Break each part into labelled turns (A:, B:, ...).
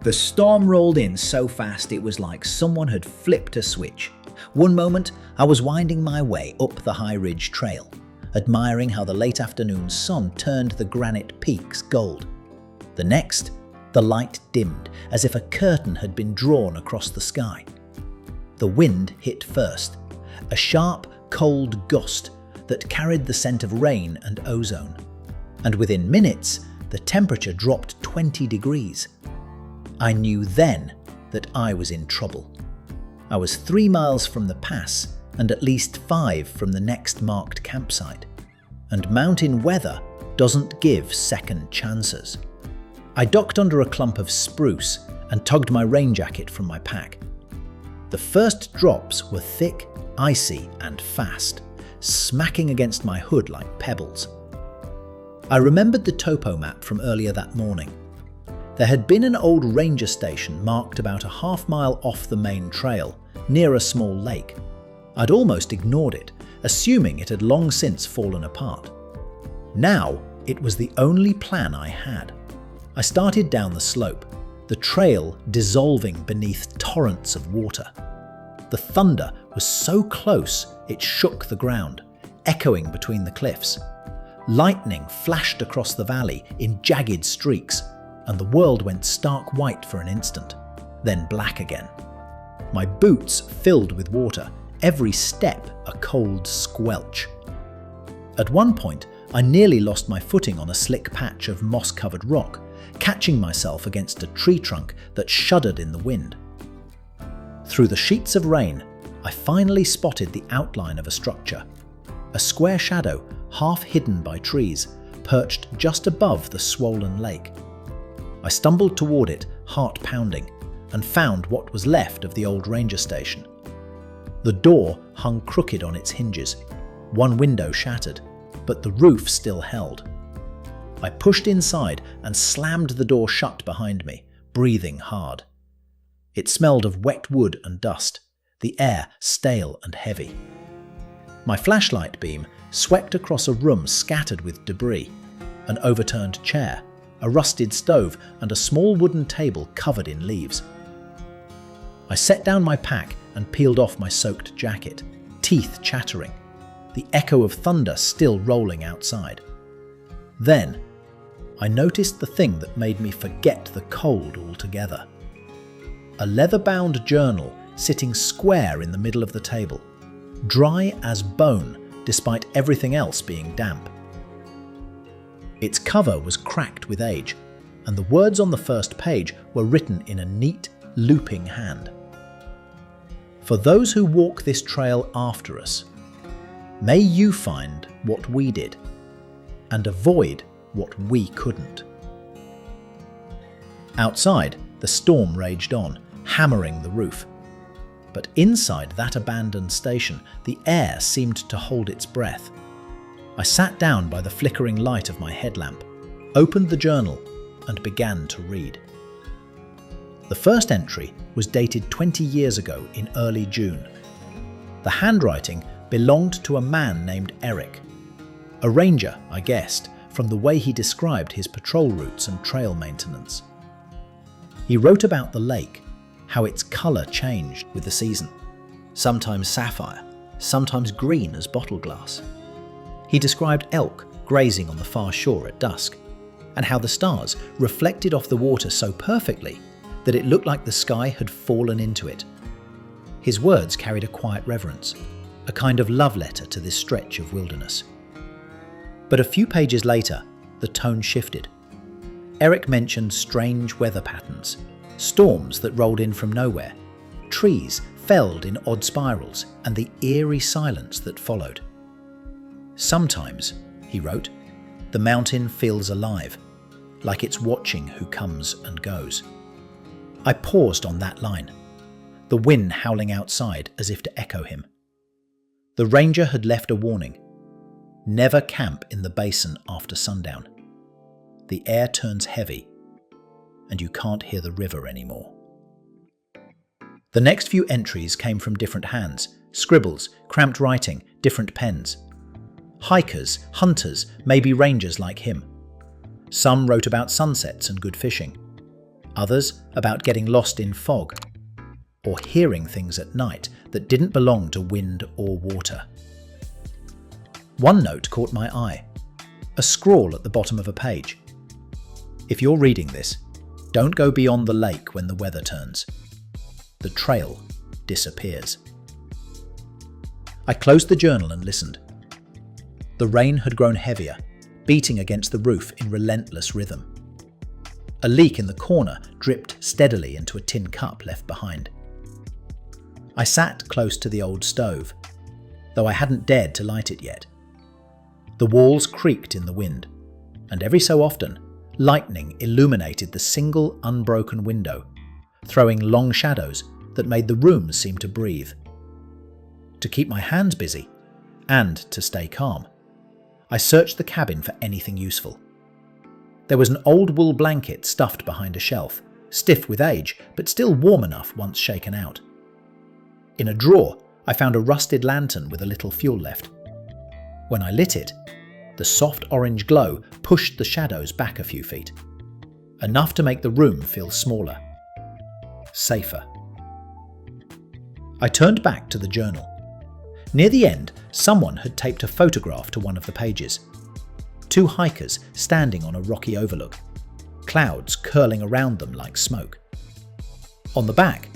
A: The storm rolled in so fast it was like someone had flipped a switch. One moment, I was winding my way up the High Ridge Trail, admiring how the late afternoon sun turned the granite peaks gold. The next, the light dimmed, as if a curtain had been drawn across the sky. The wind hit first, a sharp, cold gust that carried the scent of rain and ozone. And within minutes, the temperature dropped 20 degrees. I knew then that I was in trouble. I was 3 miles from the pass and at least 5 from the next marked campsite. And mountain weather doesn't give second chances. I ducked under a clump of spruce and tugged my rain jacket from my pack. The first drops were thick, icy, and fast, smacking against my hood like pebbles. I remembered the topo map from earlier that morning. There had been an old ranger station marked about a half-mile off the main trail, near a small lake. I'd almost ignored it, assuming it had long since fallen apart. Now, it was the only plan I had. I started down the slope, the trail dissolving beneath torrents of water. The thunder was so close it shook the ground, echoing between the cliffs. Lightning flashed across the valley in jagged streaks, and the world went stark white for an instant, then black again. My boots filled with water, every step a cold squelch. At one point, I nearly lost my footing on a slick patch of moss-covered rock, catching myself against a tree trunk that shuddered in the wind. Through the sheets of rain, I finally spotted the outline of a structure. A square shadow, half hidden by trees, perched just above the swollen lake. I stumbled toward it, heart pounding, and found what was left of the old ranger station. The door hung crooked on its hinges, one window shattered, but the roof still held. I pushed inside and slammed the door shut behind me, breathing hard. It smelled of wet wood and dust, the air stale and heavy. My flashlight beam swept across a room scattered with debris, an overturned chair, a rusted stove, and a small wooden table covered in leaves. I set down my pack and peeled off my soaked jacket, teeth chattering, the echo of thunder still rolling outside. Then, I noticed the thing that made me forget the cold altogether. A leather-bound journal sitting square in the middle of the table, dry as bone despite everything else being damp. Its cover was cracked with age, and the words on the first page were written in a neat, looping hand. For those who walk this trail after us, may you find what we did, and avoid what we couldn't. Outside, the storm raged on, hammering the roof. But inside that abandoned station, the air seemed to hold its breath. I sat down by the flickering light of my headlamp, opened the journal, and began to read. The first entry was dated 20 years ago in early June. The handwriting belonged to a man named Eric. A ranger, I guessed, from the way he described his patrol routes and trail maintenance. He wrote about the lake, how its colour changed with the season, sometimes sapphire, sometimes green as bottle glass. He described elk grazing on the far shore at dusk, and how the stars reflected off the water so perfectly that it looked like the sky had fallen into it. His words carried a quiet reverence, a kind of love letter to this stretch of wilderness. But a few pages later, the tone shifted. Eric mentioned strange weather patterns, storms that rolled in from nowhere, trees felled in odd spirals, and the eerie silence that followed. Sometimes, he wrote, the mountain feels alive, like it's watching who comes and goes. I paused on that line, the wind howling outside as if to echo him. The ranger had left a warning. Never camp in the basin after sundown. The air turns heavy, and you can't hear the river anymore. The next few entries came from different hands, scribbles, cramped writing, different pens. Hikers, hunters, maybe rangers like him. Some wrote about sunsets and good fishing. others about getting lost in fog, or hearing things at night that didn't belong to wind or water. One note caught my eye, a scrawl at the bottom of a page. If you're reading this, don't go beyond the lake when the weather turns. The trail disappears. I closed the journal and listened. The rain had grown heavier, beating against the roof in relentless rhythm. A leak in the corner dripped steadily into a tin cup left behind. I sat close to the old stove, though I hadn't dared to light it yet. The walls creaked in the wind, and every so often, lightning illuminated the single unbroken window, throwing long shadows that made the room seem to breathe. To keep my hands busy, and to stay calm, I searched the cabin for anything useful. There was an old wool blanket stuffed behind a shelf, stiff with age, but still warm enough once shaken out. In a drawer, I found a rusted lantern with a little fuel left. When I lit it, the soft orange glow pushed the shadows back a few feet, enough to make the room feel smaller, safer. I turned back to the journal. Near the end, someone had taped a photograph to one of the pages. 2 hikers standing on a rocky overlook, clouds curling around them like smoke. On the back,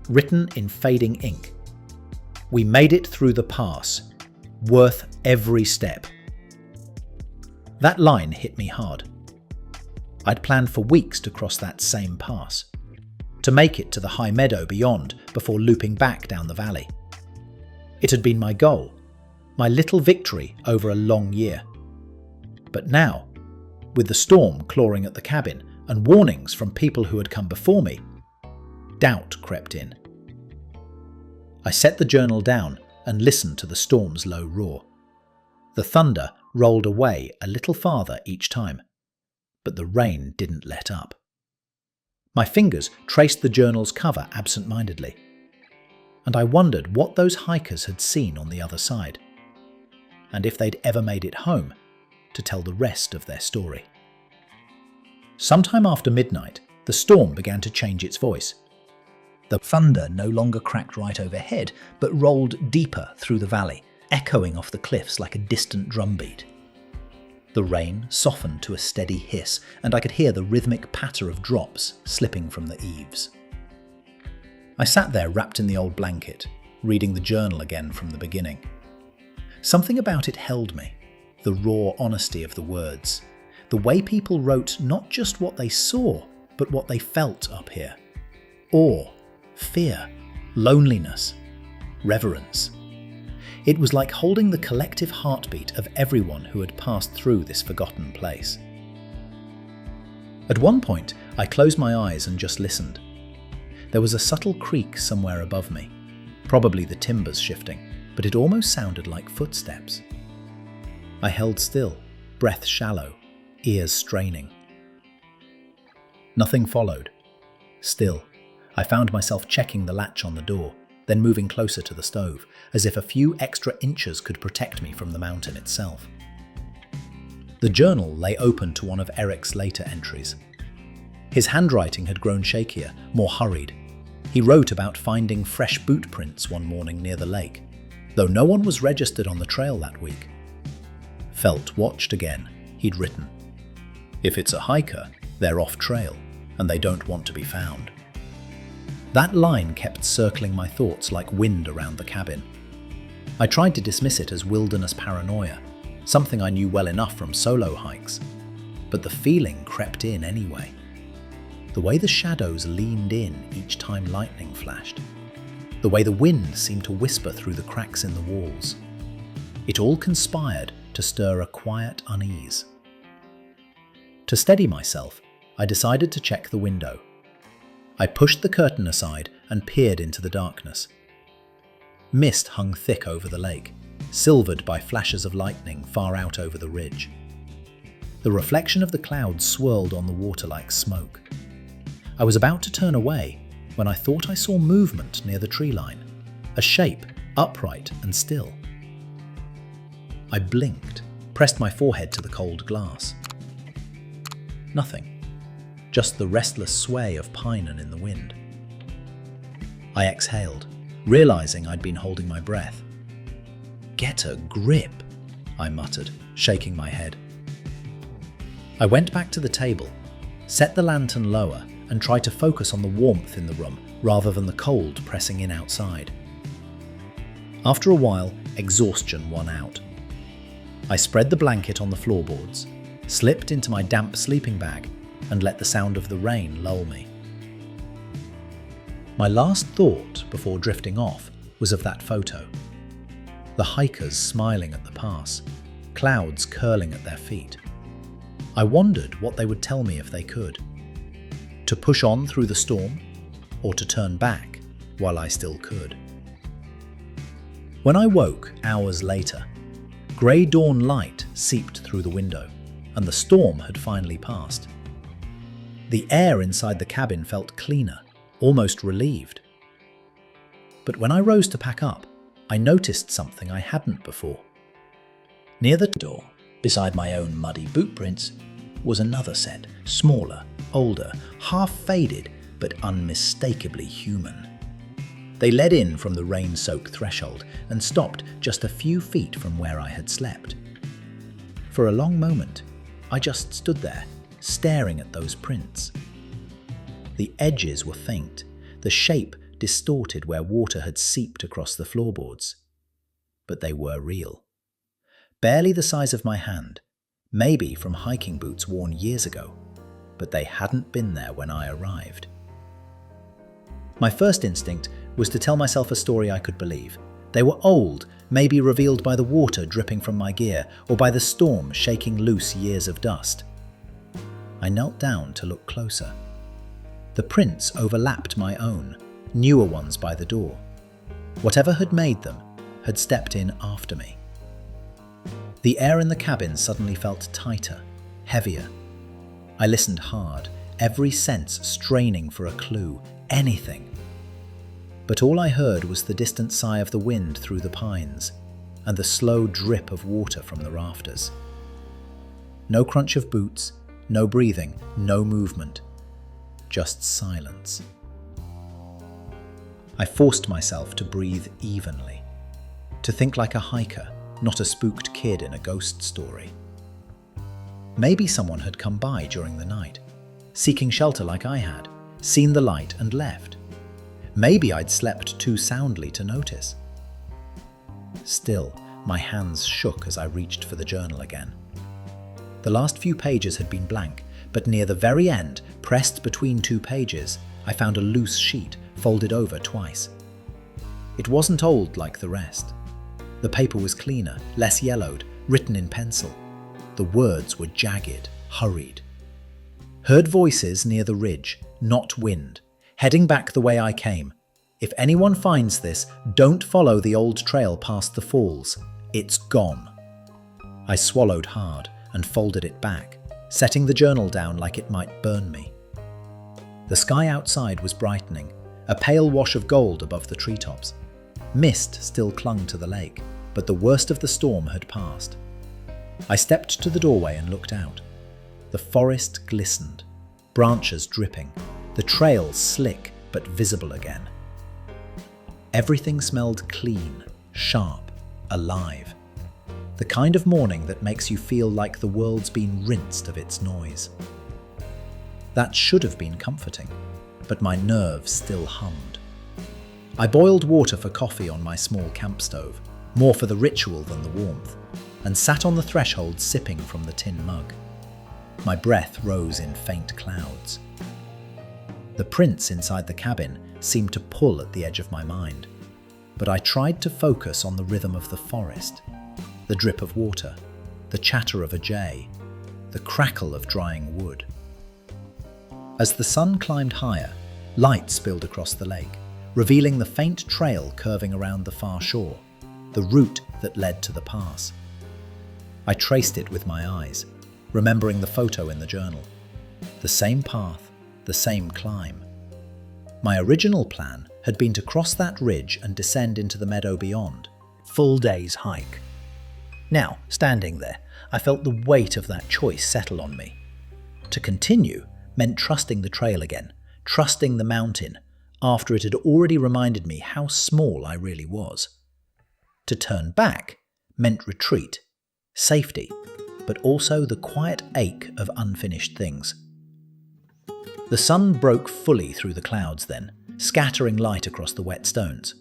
A: written in fading ink, "We made it through the pass, worth every step." That line hit me hard. I'd planned for weeks to cross that same pass, to make it to the high meadow beyond before looping back down the valley. It had been my goal, my little victory over a long year. But now, with the storm clawing at the cabin and warnings from people who had come before me, doubt crept in. I set the journal down and listened to the storm's low roar. The thunder rolled away a little farther each time, but the rain didn't let up. My fingers traced the journal's cover absent-mindedly, and I wondered what those hikers had seen on the other side, and if they'd ever made it home to tell the rest of their story. Sometime after midnight, the storm began to change its voice. The thunder no longer cracked right overhead, but rolled deeper through the valley, echoing off the cliffs like a distant drumbeat. The rain softened to a steady hiss, and I could hear the rhythmic patter of drops slipping from the eaves. I sat there wrapped in the old blanket, reading the journal again from the beginning. Something about it held me, the raw honesty of the words, the way people wrote not just what they saw, but what they felt up here. Awe, fear, loneliness, reverence. It was like holding the collective heartbeat of everyone who had passed through this forgotten place. At one point, I closed my eyes and just listened. There was a subtle creak somewhere above me, probably the timbers shifting, but it almost sounded like footsteps. I held still, breath shallow, ears straining. Nothing followed. Still, I found myself checking the latch on the door, then moving closer to the stove, as if a few extra inches could protect me from the mountain itself. The journal lay open to one of Eric's later entries. His handwriting had grown shakier, more hurried. He wrote about finding fresh boot prints one morning near the lake, though no one was registered on the trail that week. Felt watched again, he'd written. If it's a hiker, they're off trail, and they don't want to be found. That line kept circling my thoughts like wind around the cabin. I tried to dismiss it as wilderness paranoia, something I knew well enough from solo hikes, but the feeling crept in anyway. The way the shadows leaned in each time lightning flashed, the way the wind seemed to whisper through the cracks in the walls. It all conspired to stir a quiet unease. To steady myself, I decided to check the window. I pushed the curtain aside and peered into the darkness. Mist hung thick over the lake, silvered by flashes of lightning far out over the ridge. The reflection of the clouds swirled on the water like smoke. I was about to turn away when I thought I saw movement near the tree line, a shape, upright and still. I blinked, pressed my forehead to the cold glass. Nothing. just the restless sway of pine in the wind. I exhaled, realizing I'd been holding my breath. "Get a grip," I muttered, shaking my head. I went back to the table, set the lantern lower, and tried to focus on the warmth in the room rather than the cold pressing in outside. After a while, exhaustion won out. I spread the blanket on the floorboards, slipped into my damp sleeping bag, and let the sound of the rain lull me. My last thought before drifting off was of that photo. The hikers smiling at the pass, clouds curling at their feet. I wondered what they would tell me if they could. To push on through the storm, or to turn back while I still could. When I woke hours later, grey dawn light seeped through the window, and the storm had finally passed. The air inside the cabin felt cleaner, almost relieved. But when I rose to pack up, I noticed something I hadn't before. Near the door, beside my own muddy boot prints, was another set, smaller, older, half-faded, but unmistakably human. They led in from the rain-soaked threshold and stopped just a few feet from where I had slept. For a long moment, I just stood there, staring at those prints. The edges were faint, the shape distorted where water had seeped across the floorboards. But they were real. Barely the size of my hand, maybe from hiking boots worn years ago, but they hadn't been there when I arrived. My first instinct was to tell myself a story I could believe. They were old, maybe revealed by the water dripping from my gear or by the storm shaking loose years of dust. I knelt down to look closer. The prints overlapped my own, newer ones by the door. Whatever had made them had stepped in after me. The air in the cabin suddenly felt tighter, heavier. I listened hard, every sense straining for a clue, anything. But all I heard was the distant sigh of the wind through the pines and the slow drip of water from the rafters. No crunch of boots, no breathing, no movement, just silence. I forced myself to breathe evenly, to think like a hiker, not a spooked kid in a ghost story. Maybe someone had come by during the night, seeking shelter like I had, seen the light and left. Maybe I'd slept too soundly to notice. Still, my hands shook as I reached for the journal again. The last few pages had been blank, but near the very end, pressed between two pages, I found a loose sheet folded over twice. It wasn't old like the rest. The paper was cleaner, less yellowed, written in pencil. The words were jagged, hurried. Heard voices near the ridge, not wind, heading back the way I came. If anyone finds this, don't follow the old trail past the falls. It's gone. I swallowed hard and folded it back, setting the journal down like it might burn me. The sky outside was brightening, a pale wash of gold above the treetops. Mist still clung to the lake, but the worst of the storm had passed. I stepped to the doorway and looked out. The forest glistened, branches dripping, the trail slick but visible again. Everything smelled clean, sharp, alive. The kind of morning that makes you feel like the world's been rinsed of its noise. That should have been comforting, but my nerves still hummed. I boiled water for coffee on my small camp stove, more for the ritual than the warmth, and sat on the threshold sipping from the tin mug. My breath rose in faint clouds. The prints inside the cabin seemed to pull at the edge of my mind, but I tried to focus on the rhythm of the forest, the drip of water, the chatter of a jay, the crackle of drying wood. As the sun climbed higher, light spilled across the lake, revealing the faint trail curving around the far shore, the route that led to the pass. I traced it with my eyes, remembering the photo in the journal. The same path, the same climb. My original plan had been to cross that ridge and descend into the meadow beyond. Full day's hike. Now, standing there, I felt the weight of that choice settle on me. To continue meant trusting the trail again, trusting the mountain, after it had already reminded me how small I really was. To turn back meant retreat, safety, but also the quiet ache of unfinished things. The sun broke fully through the clouds then, scattering light across the wet stones.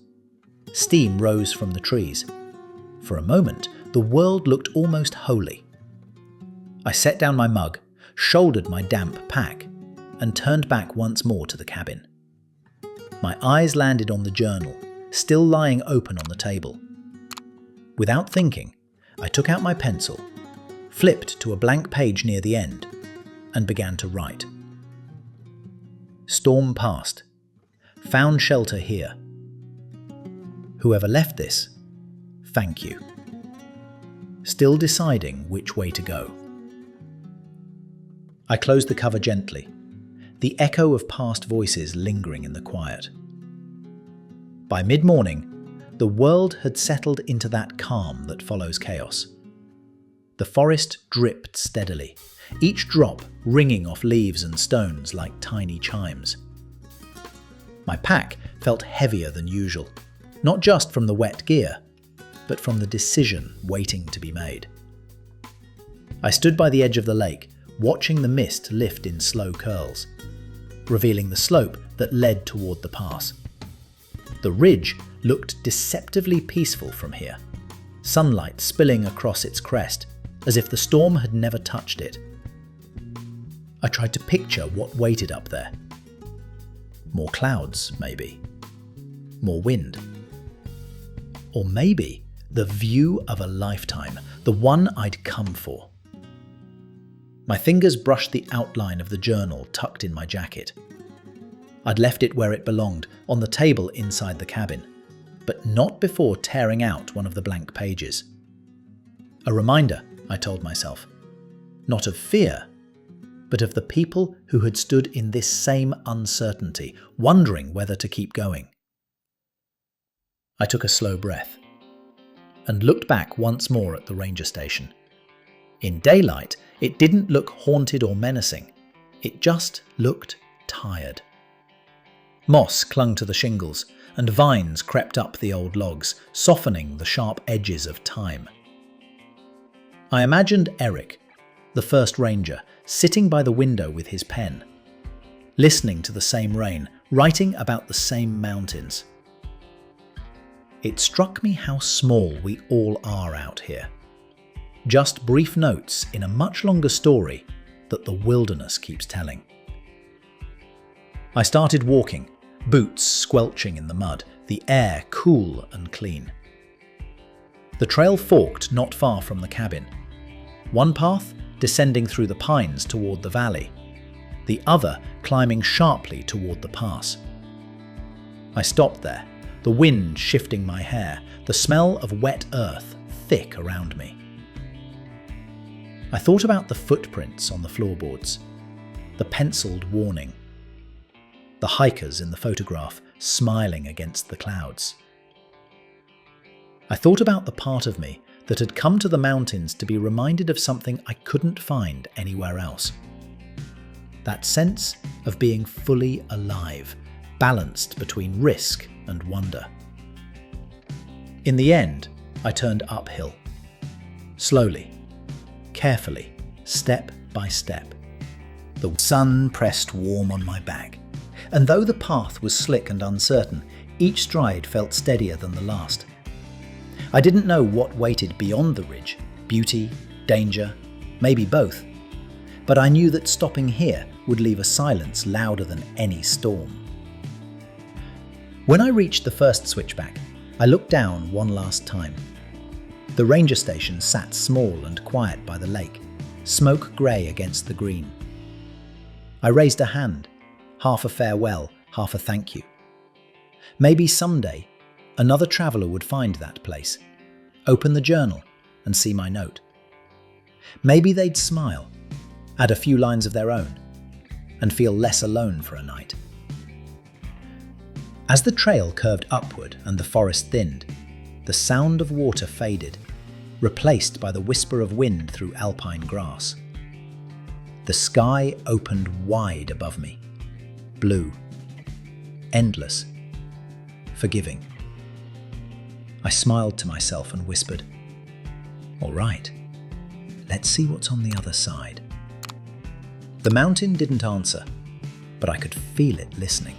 A: Steam rose from the trees. For a moment, the world looked almost holy. I set down my mug, shouldered my damp pack, and turned back once more to the cabin. My eyes landed on the journal, still lying open on the table. Without thinking, I took out my pencil, flipped to a blank page near the end, and began to write. Storm passed. Found shelter here. Whoever left this, thank you. Still deciding which way to go. I closed the cover gently, the echo of past voices lingering in the quiet. By mid-morning, the world had settled into that calm that follows chaos. The forest dripped steadily, each drop ringing off leaves and stones like tiny chimes. My pack felt heavier than usual, not just from the wet gear, but from the decision waiting to be made. I stood by the edge of the lake, watching the mist lift in slow curls, revealing the slope that led toward the pass. The ridge looked deceptively peaceful from here, sunlight spilling across its crest, as if the storm had never touched it. I tried to picture what waited up there. More clouds, maybe. More wind. Or maybe the view of a lifetime, the one I'd come for. My fingers brushed the outline of the journal tucked in my jacket. I'd left it where it belonged, on the table inside the cabin, but not before tearing out one of the blank pages. A reminder, I told myself, not of fear, but of the people who had stood in this same uncertainty, wondering whether to keep going. I took a slow breath and looked back once more at the ranger station. In daylight, it didn't look haunted or menacing. It just looked tired. Moss clung to the shingles, and vines crept up the old logs, softening the sharp edges of time. I imagined Eric, the first ranger, sitting by the window with his pen, listening to the same rain, writing about the same mountains. It struck me how small we all are out here. Just brief notes in a much longer story that the wilderness keeps telling. I started walking, boots squelching in the mud, the air cool and clean. The trail forked not far from the cabin. One path descending through the pines toward the valley, the other climbing sharply toward the pass. I stopped there, the wind shifting my hair, the smell of wet earth thick around me. I thought about the footprints on the floorboards, the penciled warning, the hikers in the photograph smiling against the clouds. I thought about the part of me that had come to the mountains to be reminded of something I couldn't find anywhere else. That sense of being fully alive, balanced between risk and wonder. In the end, I turned uphill. Slowly, carefully, step by step. The sun pressed warm on my back, and though the path was slick and uncertain, each stride felt steadier than the last. I didn't know what waited beyond the ridge, beauty, danger, maybe both, but I knew that stopping here would leave a silence louder than any storm. When I reached the first switchback, I looked down one last time. The ranger station sat small and quiet by the lake, smoke grey against the green. I raised a hand, half a farewell, half a thank you. Maybe someday, another traveller would find that place, open the journal and see my note. Maybe they'd smile, add a few lines of their own, and feel less alone for a night. As the trail curved upward and the forest thinned, the sound of water faded, replaced by the whisper of wind through alpine grass. The sky opened wide above me. Blue. Endless. Forgiving. I smiled to myself and whispered, "All right, let's see what's on the other side." The mountain didn't answer, but I could feel it listening.